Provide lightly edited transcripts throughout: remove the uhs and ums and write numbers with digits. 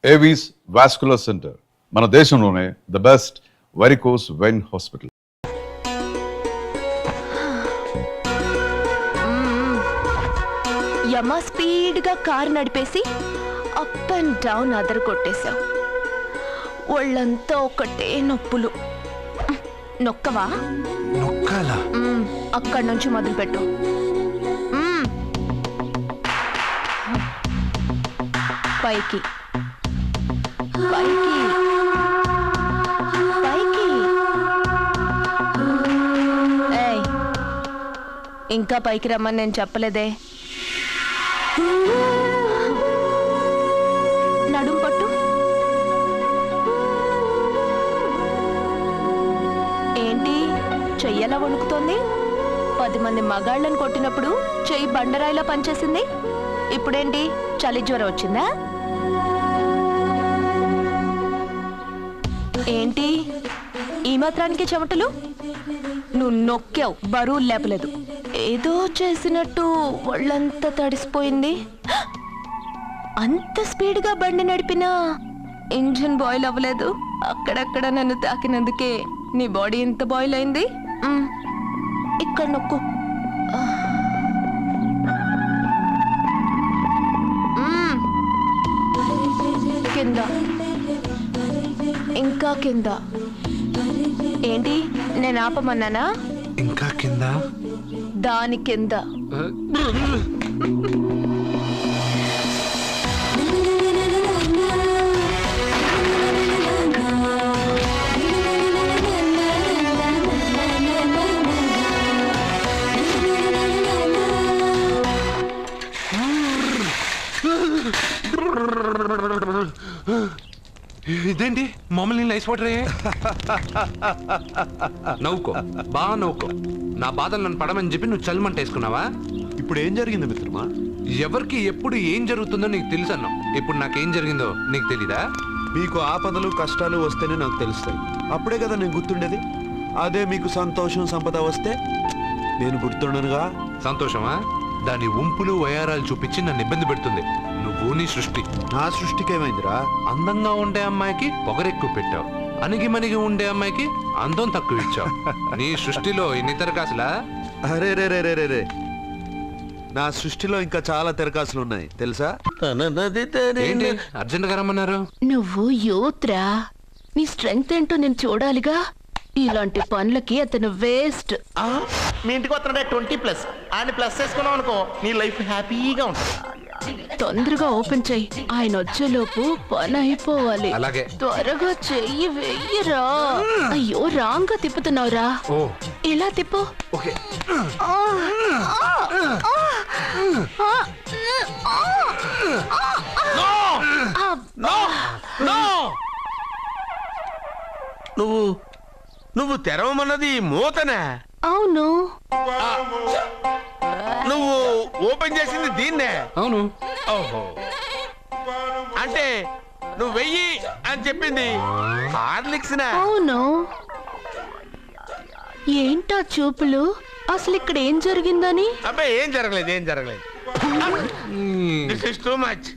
Avis vascular centre మన దేశంలోనే the best varicose vein hospital. యమ స్పీడ్గా కారు నడిపేసి అప్ అండ్ డౌన్ అదర కొట్టేశావు. ఒళ్ళంతా ఒకటే నొప్పులు. నొక్కవా? నొక్కాలా? అక్కడి నుంచి మొదలుపెట్టు. పైకి పైకి పైకి. ఏయ్, ఇంకా పైకి రమ్మని నేను చెప్పలేదే. నడుం పట్టు. ఏంటి చెయ్యలా వణుకుతోంది? 10 మంది మగాళ్ళని కొట్టినప్పుడు చెయ్యి బండరాయిలా పనిచేసింది. ఇప్పుడేంటి చలి జ్వరం వచ్చిందా? ఏంటి ఈ మాత్రానికి చెమటలు? నువ్వు నొక్కావు, బరువు లేపలేదు. ఏదో చేసినట్టు ఒళ్ళంతా తడిసిపోయింది. అంత స్పీడ్గా బండి నడిపినా ఇంజిన్ బాయిల్ అవ్వలేదు. అక్కడక్కడ నన్ను తాకినందుకే నీ బాడీ ఎంత బాయిల్ అయింది. ఇక్కడ నొక్కు. కింద, ఇంకా కింద. ఏంటి నేను ఆపమన్నానా? ఇంకా కింద, దాని కింద. ఇదేంటి మమ్మల్ని లైస్ వాటర్ నవ్వుకో, బాగా నవ్వుకో. నా బాధలు నన్ను పడమని చెప్పి నువ్వు చల్మంట వేసుకున్నావా? ఇప్పుడు ఏం జరిగింది మిత్రమా? ఎవరికి ఎప్పుడు ఏం జరుగుతుందో నీకు తెలుసు అన్నావు. ఇప్పుడు నాకేం జరిగిందో నీకు తెలీదా? మీకు ఆపదలు కష్టాలు వస్తేనే నాకు తెలుస్తాయి. అప్పుడే కదా నేను గుర్తుండేది. అదే మీకు సంతోషం సంపద వస్తే నేను గుర్తుండనుగా. సంతోషమా? దాని ఉంపులు వయారాలు చూపించి నన్ను ఇబ్బంది పెడుతుంది. నువ్వు నీ సృష్టి. నా సృష్టికి ఏమైందిరా? అందంగా ఉండే అమ్మాయికి పొగరెక్కువ పెట్టావు, అణిగి మణిగి ఉండే అమ్మాయికి అందం తక్కువ ఇచ్చావు. నీ సృష్టిలో ఇన్ని తెరకాసులా? అరే రే రే రే రే, నా సృష్టిలో ఇంకా చాలా తెరకాసులు ఉన్నాయి తెలుసా? ఏంటి అర్జెంట్ గా రమ్మన్నారు? నువ్వు యూత్రా, నీ స్ట్రెంగ్త్ ఏంటో నేను చూడాలిగా. ఇలాంటి పనులకి అతను వేస్ట్. మీ ఇంటికి వస్తున్నాడే 20+ ఆయన ప్లస్ చేసుకున్నావు అనుకో, నీ లైఫ్ హ్యాపీగా ఉంటుంది. తొందరగా ఓపెన్ చెయ్యి, ఆయన వచ్చేలోపు పని అయిపోవాలి. అలాగే. త్వరగా చెయ్యి వెయ్యరా. అయ్యో రాంగ్ గా తిప్పుతున్నావురా. ఓ, ఇలా తిప్పు. ఓకే. నువ్వు తెరవమన్నది మూతనే. అవును. నువ్వు ఓపెన్ చేసింది దీన్నే. అవును. ఓహో, అంటే నువ్వు వెయ్యి అని చెప్పింది హార్లిక్స్. అవును. ఏంటా చూపులు? అసలు ఇక్కడ ఏం జరిగిందని? అబ్బాయి ఏం జరగలేదు, ఏం జరగలేదు. This is too much.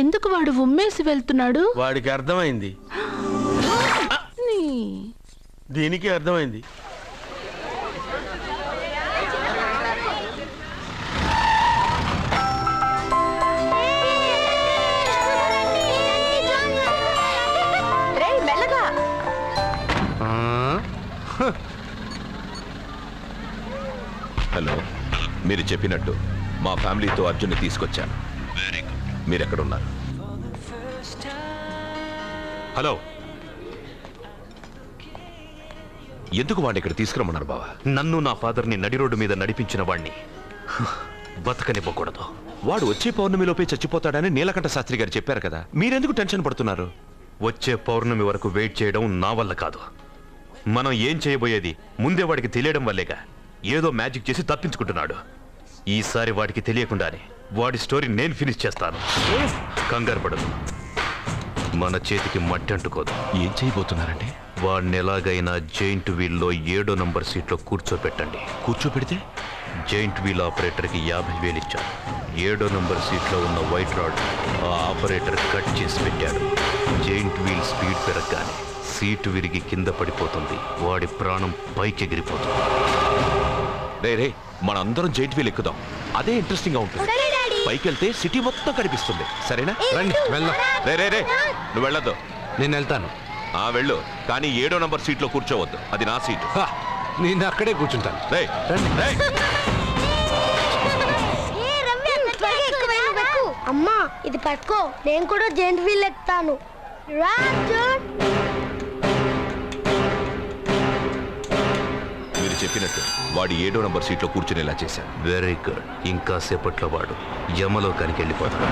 ఎందుకు వాడు ఉమ్మేసి వెళ్తున్నాడు? వాడికి అర్థమైంది, దీనికి అర్థమైంది. హలో, మీరు చెప్పినట్టు మా ఫ్యామిలీతో అర్జున్ని తీసుకొచ్చాను. Very good. మీరు ఎక్కడున్నారు? హలో, ఎందుకు వాడిని ఇక్కడ తీసుకురమ్మన్నారు బావా? నన్ను నా ఫాదర్ని నడి రోడ్డు మీద నడిపించిన వాణ్ణి బతకనివ్వకూడదు. వాడు వచ్చే పౌర్ణమిలోపే చచ్చిపోతాడని నీలకంఠ శాస్త్రి గారు చెప్పారు కదా, మీరెందుకు టెన్షన్ పడుతున్నారు? వచ్చే పౌర్ణమి వరకు వెయిట్ చేయడం నా వల్ల కాదు. మనం ఏం చేయబోయేది ముందే వాడికి తెలియడం వల్లేగా. ఏదో మ్యాజిక్ చేసి తప్పించుకుంటున్నాడు. ఈసారి వాడికి తెలియకుండానే వాడి స్టోరీ నేను ఫినిష్ చేస్తాను. కంగారు పడదు. మన చేతికి మట్టి అంటుకోదు. ఏం చేయబోతున్నారండి? వాడిని ఎలాగైనా జైంట్ వీల్లో 7వ నంబర్ సీట్లో కూర్చోపెట్టండి. కూర్చోపెడితే జైంట్ వీల్ ఆపరేటర్కి 50,000 ఇచ్చాను. 7వ నంబర్ సీట్లో ఉన్న వైట్ రాడ్ ఆ ఆపరేటర్ కట్ చేసి పెట్టాడు. జైంట్ వీల్ స్పీడ్ పెరగగానే సీటు విరిగి కింద పడిపోతుంది. వాడి ప్రాణం పైకి ఎగిరిపోతుంది. రే మనందరం జైంట్ వీల్ ఎక్కుదాం. అదే ఇంట్రెస్టింగ్ గా ఉంటుంది. పైకి వెళ్తే సిటీ మొత్తం కనిపిస్తుంది. సరేనా? రండి వెళ్దాం. రే నువ్వు వెళ్ళొద్దు. నేను వెళ్తాను. వెళ్ళు, కానీ 7వ నంబర్ సీట్లో కూర్చోవద్దు. అది నా సీటు. నేను అక్కడే కూర్చుంటాను. రేయ్, రేయ్. అమ్మా ఇది పట్టుకో, నేను కూడా జెంట్ వీల్ ఎక్కుతాను. మీరు చెప్పినట్టు వాడు 7వ నంబర్ సీట్లో కూర్చునేలా చేశాను. Very good. ఇంకా సేపట్లో వాడు యమలోకానికి వెళ్ళిపోతాడు.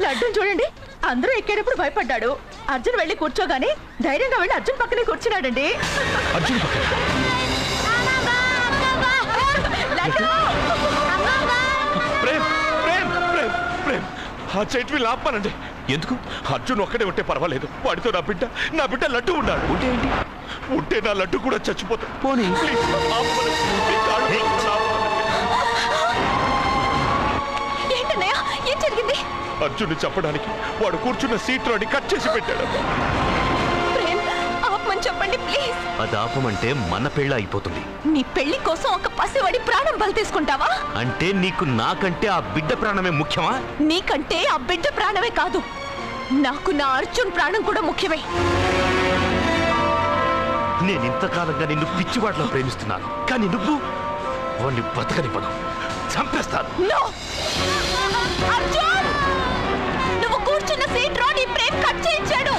లడ్డూ చూడండి, అందరూ ఎక్కేటప్పుడు భయపడ్డాడు. అర్జున్ వెళ్ళి కూర్చోగానే ధైర్యంగా వెళ్ళి అర్జున్ పక్కనే కూర్చున్నాడండి. అర్జున్ పక్కన ప్రేమ్ ఆ జైంట్ వీల్ ఆపానండి. ఎందుకు? అర్జున్ ఒక్కడే ఉంటే పర్వాలేదు. వాడితో నా బిడ్డ లడ్డు ఉన్నాడు. ఉంటే ఏంటి? ఉంటే నా లడ్డు కూడా చచ్చిపోతాడు. పోనీ ఏంటన్నయ్య, ఏం జరిగింది? అర్జున్ని చెప్పడానికి వాడు కూర్చున్న సీట్లోని కట్ చేసి పెట్టాడు. ఆపమని చెప్పండి ప్లీజ్. అది ఆపమంటే మన పెళ్ళ అయిపోతుంది. నీ పెళ్లి కోసం ఒక పసివాడి ప్రాణం బలి తీసుకుంటావా? అంటే నీకు నాకంటే ఆ బిడ్డ ప్రాణమే ముఖ్యమా? నీకంటే ఆ బిడ్డ ప్రాణమే కాదు, నాకు నా అర్జున్ ప్రాణం కూడా ముఖ్యమే. నేను ఇంతకాలంగా నిన్ను పిచ్చివాడిలో ప్రేమిస్తున్నాను, కానీ నువ్వు వాడిని బతకనివ్వను, చంపేస్తాను. No! అర్జున్! నువ్వు కూర్చున్న సీట్ లో నీ ప్రేమ్ కట్ చేయించాడు.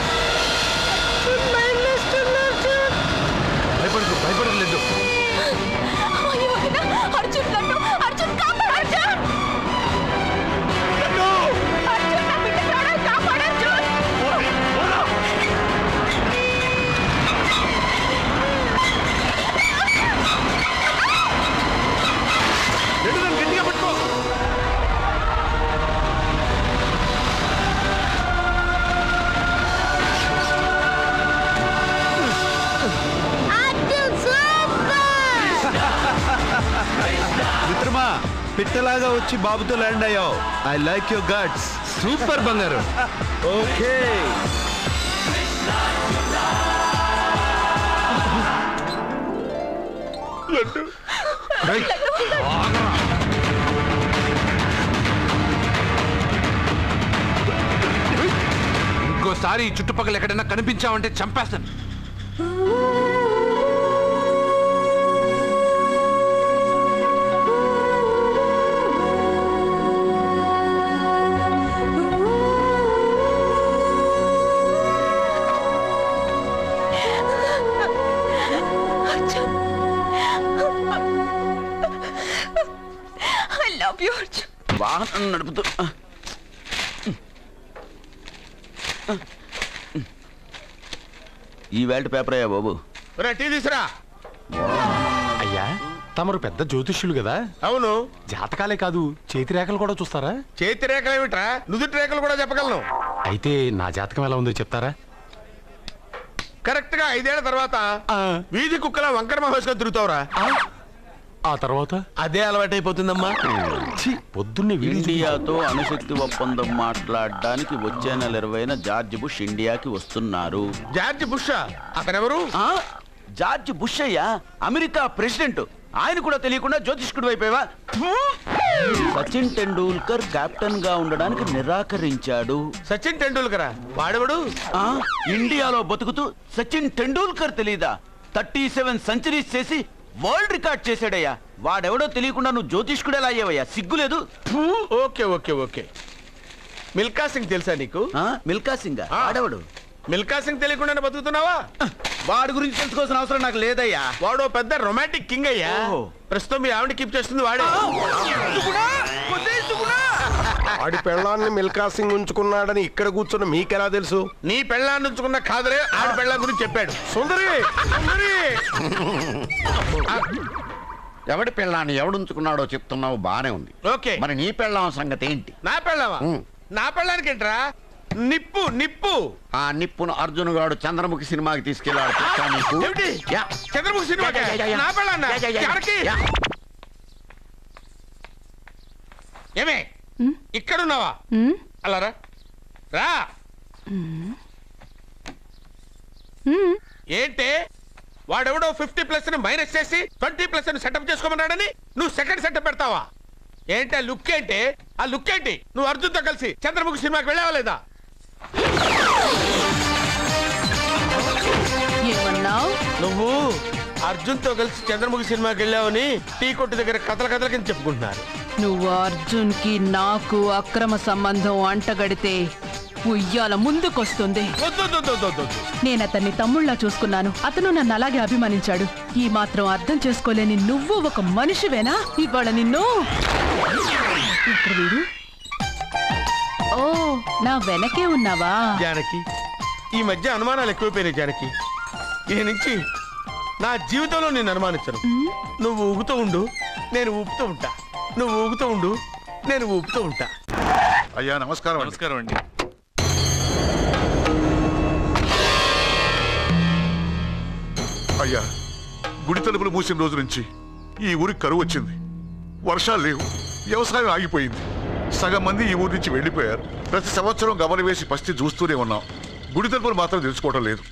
భయపడలేదు. అయ్యో, అర్జున్ నన్ను, అర్జున్ కాపాడు, అర్జున్! అర్జున్, నా బిడ్డ ప్రాణాలు కాపాడు, అర్జున్! గట్టిగా పట్టుకో. మిత్రమా, పిట్టలాగా వచ్చి బాబుతో ల్యాండ్ అయ్యావు. I like your guts. Super బంగారు. ఓకే. ఇంకోసారి ఈ చుట్టుపక్కల ఎక్కడైనా కనిపించావంటే చంపేస్తాను. I love you, Arjun. వాహనం నడుపుతూ ఈ వేల్ట్ పేపర్ అయ్యా బాబు. టీ తీసురా. అయ్యా, తమరు పెద్ద జ్యోతిష్యులు కదా? అవును. జాతకాలే కాదు, చేతి రేఖలు కూడా చూస్తారా? చేతి రేఖలు ఏమిట్రా, నుదుటి రేఖలు కూడా చెప్పగలను. అయితే నా జాతకం ఎలా ఉందో చెప్తారా? కరెక్ట్ గా 5 ఏళ్ల తర్వాత వీధి కుక్కల వంకర మహేష్గా తిరుగుతావురా. ఆ తర్వాత అదే అలవాటైపోతుందమ్మా. పొద్దున్నే ఇండియాతో అణుశక్తి ఒప్పందం మాట్లాడడానికి వచ్చే నెల 20న జార్జ్ బుష్ ఇండియాకి వస్తున్నారు. జార్జ్ బుషా? అతనెవరు? జార్జ్ బుష్ అయ్యా, అమెరికా ప్రెసిడెంట్. ఆయన కూడా తెలియకుండా జ్యోతిష్కుడు అయిపోయావా? సచిన్ టెండూల్కర్ కెప్టెన్ గా ఉండడానికి నిరాకరించాడు. సచిన్ టెండూల్కరా? వాడెవడు? ఇండియాలో బతుకుతూ సచిన్ టెండూల్కర్ తెలీదా? 37 సెంచరీస్ చేసి వరల్డ్ రికార్డ్ చేశాడయ్యా. వాడెవడో తెలియకుండా నువ్వు జ్యోతిష్కుడు ఎలా అయ్యావయ్యా? సిగ్గులేదు? Okay okay okay. Milkha Singh తెలుసా నీకు? మిల్కా సింగ్ వాడెవడు? మిల్కా సింగ్ తెలియకుండానే బతుకుతున్నావా? వాడి గురించి తెలుసుకోవాల్సిన అవసరం నాకు లేదయ్యా. వాడు పెద్ద రొమాంటిక్ కింగ్ అయ్యా. ప్రస్తుతం మీ ఆవిడ కీప్ చేస్తుంది వాడే. వాడి పెళ్ళాన్ని మిల్కా సింగ్ ఉంచుకున్నాడని ఇక్కడ కూర్చున్న మీకెలా తెలుసు? నీ పెళ్ళాన్ని ఉంచుకున్న కాదరే ఆడి పెళ్ళాం గురించి చెప్పాడు. సుందరి సుందరి ఎవడి పెళ్ళాన్ని ఎవడుంచుకున్నాడో చెప్తున్నావు బానే ఉంది. ఓకే, మరి నీ పెళ్ళాం సంగతి ఏంటి? నా పెళ్ళావా? నా పెళ్ళానికి ఏంట్రా? నిప్పు నిప్పు. ఆ నిప్పును అర్జున్ గాడు చంద్రముఖి సినిమాకి తీసుకెళ్ళాడు. తెలుసా నీకు? ఏమిటి? యా. చంద్రముఖి సినిమా నా పెళ్ళాన్నా? ఎవరికి? ఏమే ఇక్కడున్నావా? అలా రా రా. ఏంటి వాడెవడో 50+ ని మైనస్ చేసి 20+ ని సెటప్ చేసుకోమన్నాడని నువ్వు సెకండ్ సెటప్ పెడతావా? ఏంటి ఆ లుక్ ఏంటి? ఆ లుక్ ఏంటి? నువ్వు అర్జున్తో కలిసి చంద్రముఖి సినిమాకి వెళ్ళావా లేదా? ఏమన్నావు? నువ్వు అర్జున్తో కలిసి చంద్రముఖి సినిమాకి వెళ్ళావని టీ కొట్టు దగ్గర కథల కింద చెప్పుకుంటున్నారు. నువ్వు అర్జున్ కి నాకు అక్రమ సంబంధం అంటగడితే ఉయ్యాల ముందుకొస్తుంది. నేను అతన్ని తమ్ముళ్ళ చూసుకున్నాను. అతను నన్ను అలాగే అభిమానించాడు. ఈ మాత్రం అర్థం చేసుకోలేని నువ్వు ఒక మనిషివేనా? ఇవాళ నిన్ను ఇక్కడ వీడు. ఓ, నా వెనకే ఉన్నావా? జానకి, ఈ మధ్య అనుమానాలు ఎక్కువైపోయినాయి జానకి. ఈ నుంచి నా జీవితంలో నేను అనుమానించను. నువ్వు ఊగుతూ ఉండు, నేను ఊపుతూ ఉంటా. నువ్వు ఊగుతూ ఉండు, నేను ఊపుతూ ఉంటా. అయ్యా నమస్కారం. నమస్కారం అండి. అయ్యా, గుడి తలుపులు మూసిన రోజు నుంచి ఈ ఊరికి కరువు వచ్చింది. వర్షాలు లేవు, వ్యవసాయం ఆగిపోయింది. సగం మంది ఈ ఊరి నుంచి వెళ్ళిపోయారు. ప్రతి సంవత్సరం గమల వేసి పస్తి చూస్తూనే ఉన్నాం. గుడి తలుపులు మాత్రం తెలుసుకోవడం లేదు.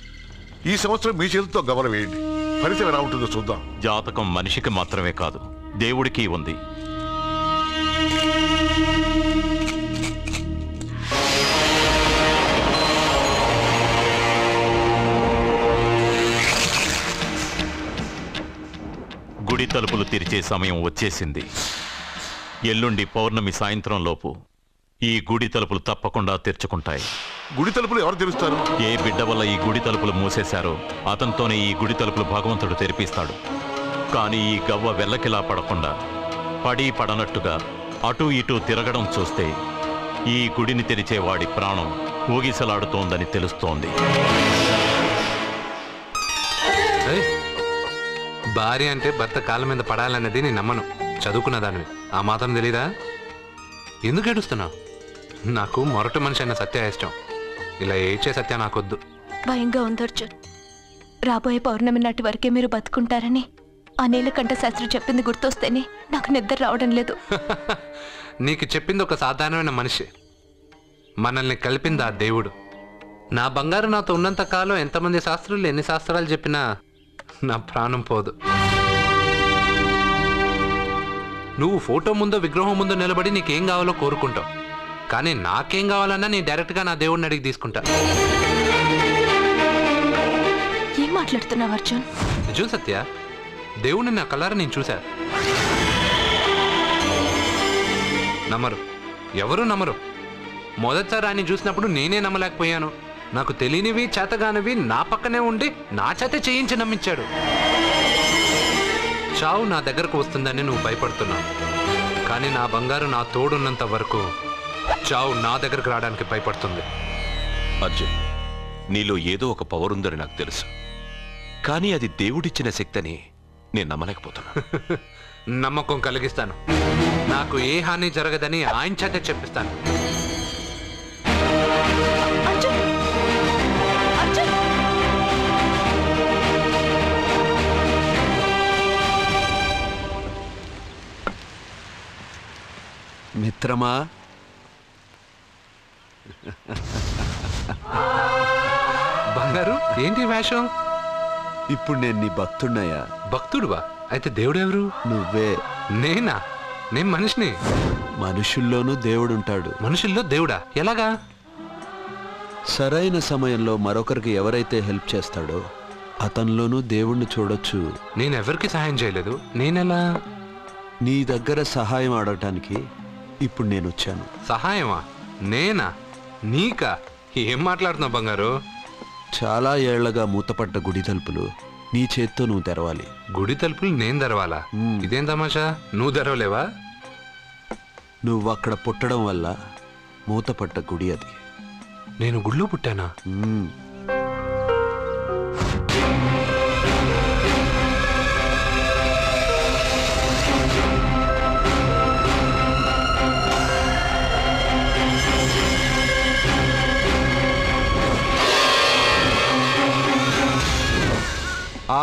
ఈ సంవత్సరం మీ చేతితో గమల వేయండి, ఫలితం ఎలా ఉంటుందో చూద్దాం. జాతకం మనిషికి మాత్రమే కాదు, దేవుడికి ఉంది. గుడి తలుపులు తెరిచే సమయం వచ్చేసింది. ఎల్లుండి పౌర్ణమి సాయంత్రం లోపు ఈ గుడి తలుపులు తప్పకుండా తెరుచుకుంటాయి. గుడి తలుపులు ఎవరు తెరుస్తారు? ఏ బిడ్డ వల్ల ఈ గుడి తలుపులు మూసేశారో అతనితోనే ఈ గుడి తలుపులు భగవంతుడు తెరిపిస్తాడు. కానీ ఈ గవ్వ వెల్లకిలా పడకుండా పడి పడనట్టుగా అటూ ఇటూ తిరగడం చూస్తే ఈ గుడిని తెరిచే వాడి ప్రాణం ఊగిసలాడుతోందని తెలుస్తోంది. భార్య అంటే భర్త కాళ్ళ మీద పడాలన్నది నేను నమ్మను. చదువుకున్న దానివి, ఆ మాత్రం తెలీదా? ఎందుకు ఏడుస్తున్నావు? నాకు మొరటి మనిషి అయిన సత్య ఇష్టం. ఇలా ఏడ్చే సత్య నాకొద్దు. భయంగా ఉంది అర్జున్. రాబోయే పౌర్ణమి నాటి వరకే మీరు బతుకుంటారని ఆ నీలకంఠ శాస్త్రి చెప్పింది గుర్తొస్తేనే నాకు నిద్ర రావడం లేదు. నీకు చెప్పింది ఒక సాధారణమైన మనిషి, మనల్ని కలిపింది ఆ దేవుడు. నా బంగారు నాతో ఉన్నంత కాలం ఎంతమంది శాస్త్రులు ఎన్ని శాస్త్రాలు చెప్పినా నా ప్రాణం పోదు. నువ్వు ఫోటో ముందో విగ్రహం ముందో నిలబడి నీకేం కావాలో కోరుకుంటావు. కానీ నాకేం కావాలన్నా నేను డైరెక్ట్గా నా దేవుడిని అడిగి తీసుకుంటా. ఏం మాట్లాడుతున్నావు అర్జున్? నిజం సత్య, దేవుడిని నా కళ్ళారా నేను చూశా. నమ్మరు, ఎవరు నమ్మరు. మొదటిసారి ఆయన చూసినప్పుడు నేనే నమ్మలేకపోయాను. నాకు తెలియనివి చేతగానివి నా పక్కనే ఉండి నా చేత చేయించి నమ్మించాడు. చావు నా దగ్గరకు వస్తుందని నువ్వు భయపడుతున్నావు. కానీ నా బంగారు నా తోడున్నంత వరకు చావు నా దగ్గరకు రావడానికి భయపడుతుంది. అర్జున్, నీలో ఏదో ఒక పవర్ ఉందని నాకు తెలుసు. కానీ అది దేవుడిచ్చిన శక్తి అని నేను నమ్మలేకపోతున్నా. నమ్మకం కలిగిస్తాను. నాకు ఏ హాని జరగదని ఆయన చేత చెప్పిస్తాను. మిత్రమా, బంగారు ఏంటి వేషం? ఇప్పుడు నేను నీ భక్తుడినయ్యా. భక్తుడువా? అయితే దేవుడెవరు? నువ్వే. నేనా? నేను మనిషిని. మనుషుల్లోనూ దేవుడుంటాడు. మనుషుల్లో దేవుడా? ఎలాగా? సరైన సమయంలో మరొకరికి ఎవరైతే హెల్ప్ చేస్తాడో అతనిలోనూ దేవుణ్ణి చూడొచ్చు. నేనెవరికి సహాయం చేయలేదు. నేనెలా? నీ దగ్గర సహాయం అడగటానికి ఇప్పుడు నేను వచ్చాను. సహాయమా? నేనా? నీకా? ఏం మాట్లాడుతున్నావు బంగారు? చాలా ఏళ్లగా మూతపడ్డ గుడి తలుపులు నీ చేత్తో నువ్వు తెరవాలి. గుడి తలుపులు నేను తెరవాలా? ఇదేం తమాషా? నువ్వు తెరవలేవా? నువ్వు అక్కడ పుట్టడం వల్ల మూతపడ్డ గుడి అది. నేను గుడిలో పుట్టానా?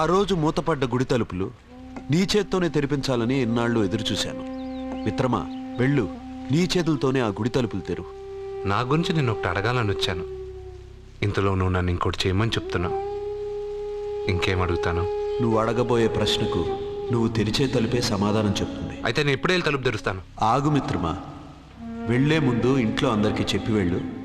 రోజు మూతపడ్డ గుడి తలుపులు నీ చేత్తోనే తెరిపించాలని ఎన్నాళ్ళు ఎదురు చూశాను. మిత్రమా, వెళ్ళు, నీ చేతులతోనే ఆ గుడి తలుపులు తెరు. నా గురించి నేను ఒకటి అడగాలని వచ్చాను. ఇంతలో నువ్వు నన్ను ఇంకోటి చేయమని చెప్తున్నావు. ఇంకేం అడుగుతాను? నువ్వు అడగబోయే ప్రశ్నకు నువ్వు తెరిచే తలుపే సమాధానం చెప్తుంది. అయితే నేను ఇప్పుడే తలుపు తెరుస్తాను. ఆగు మిత్రమా, వెళ్లే ముందు ఇంట్లో అందరికీ చెప్పి వెళ్ళు.